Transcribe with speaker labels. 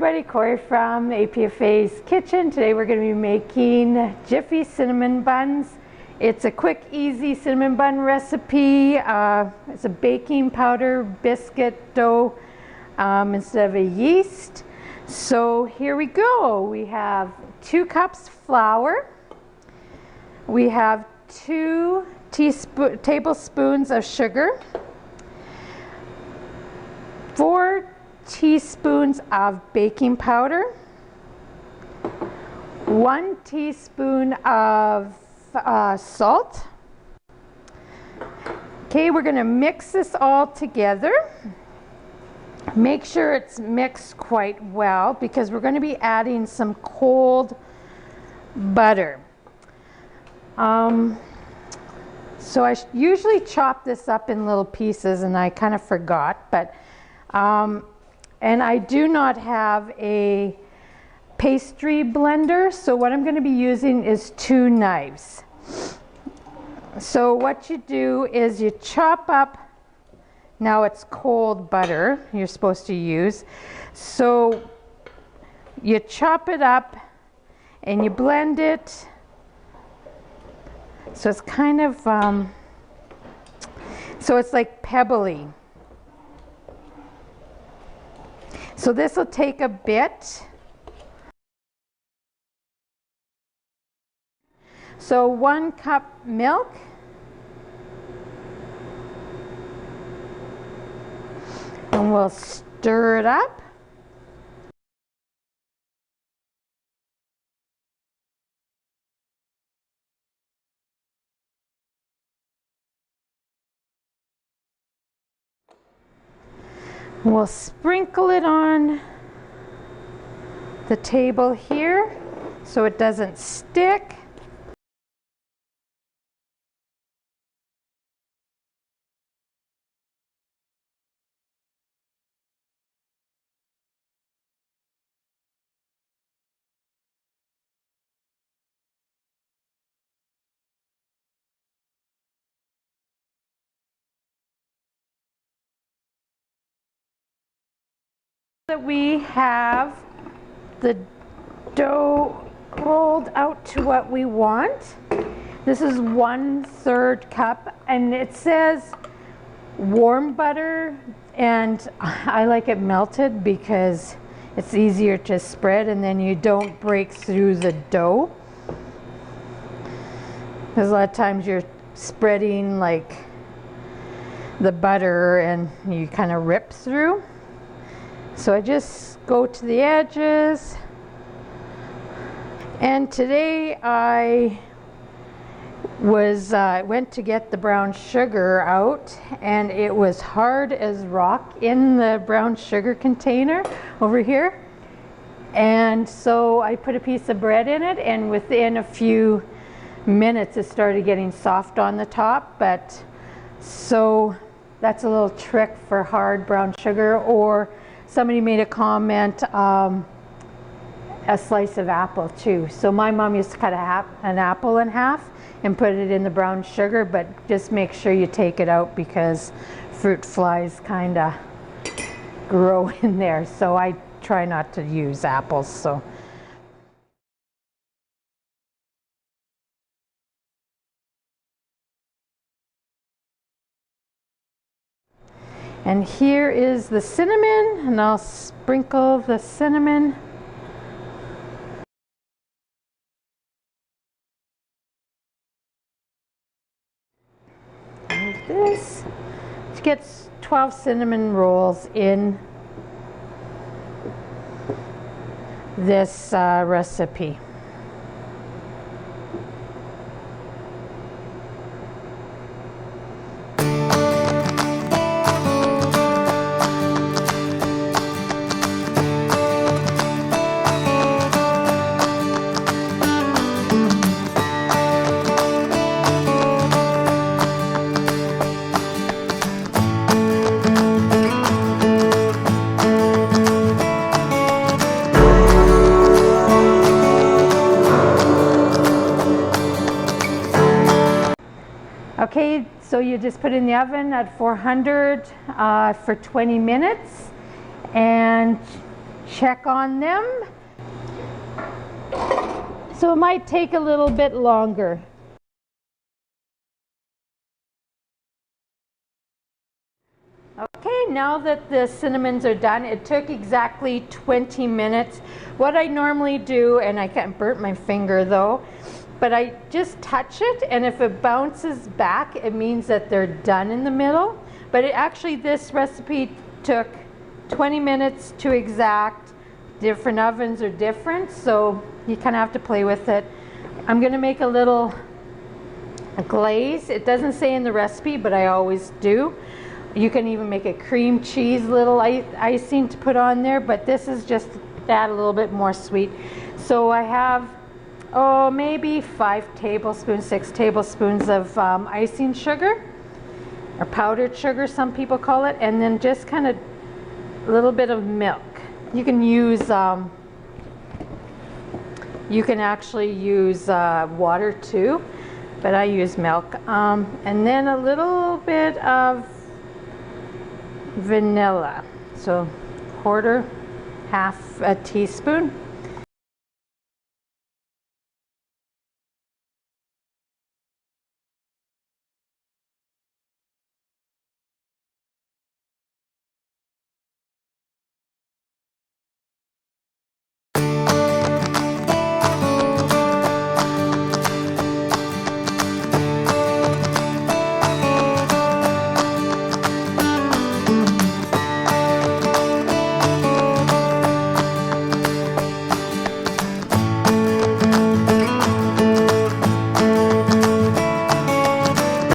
Speaker 1: everybody, Corey from APFA's Kitchen. Today we're going to be making Jiffy cinnamon buns. It's a quick, easy cinnamon bun recipe. It's a baking powder biscuit dough instead of a yeast. So here we go. We have 2 cups flour. We have 2 tablespoons of sugar, 4 teaspoons of baking powder, 1 teaspoon of salt. Okay, we're going to mix this all together. Make sure it's mixed quite well because we're going to be adding some cold butter. So I usually chop this up in little pieces, and I kind of forgot, but and I do not have a pastry blender, so what I'm going to be using is 2 knives. So what you do is you chop up, now it's cold butter you're supposed to use, so you chop it up and you blend it so it's kind of so it's like pebbly. So this will take a bit. So 1 cup milk, and we'll stir it up. We'll sprinkle it on the table here so it doesn't stick. That we have the dough rolled out to what we want. This is 1/3 cup, and it says warm butter, and I like it melted because it's easier to spread and then you don't break through the dough. Because a lot of times you're spreading like the butter and you kind of rip through. So I just go to the edges, and today I went to get the brown sugar out, and it was hard as rock in the brown sugar container over here, and so I put a piece of bread in it, and within a few minutes it started getting soft on the top. But so that's a little trick for hard brown sugar. Or somebody made a comment, a slice of apple too. So my mom used to cut an apple in half and put it in the brown sugar, but just make sure you take it out because fruit flies kind of grow in there. So I try not to use apples. So and here is the cinnamon, and I'll sprinkle the cinnamon. And this gets 12 cinnamon rolls in this recipe. Okay, so you just put it in the oven at 400 for 20 minutes and check on them. So it might take a little bit longer. Okay, now that the cinnamons are done, it took exactly 20 minutes. What I normally do, and I can't burn my finger though, but I just touch it, and if it bounces back, it means that they're done in the middle. But actually this recipe took 20 minutes to exact. Different ovens are different, so you kind of have to play with it. I'm going to make a little glaze. It doesn't say in the recipe, but I always do. You can even make a cream cheese little icing to put on there, but this is just to add a little bit more sweet. So I have, maybe 5 tablespoons, 6 tablespoons of icing sugar, or powdered sugar some people call it, and then just kind of a little bit of milk. You can use, you can actually use water too, but I use milk. And then a little bit of vanilla, so half a teaspoon.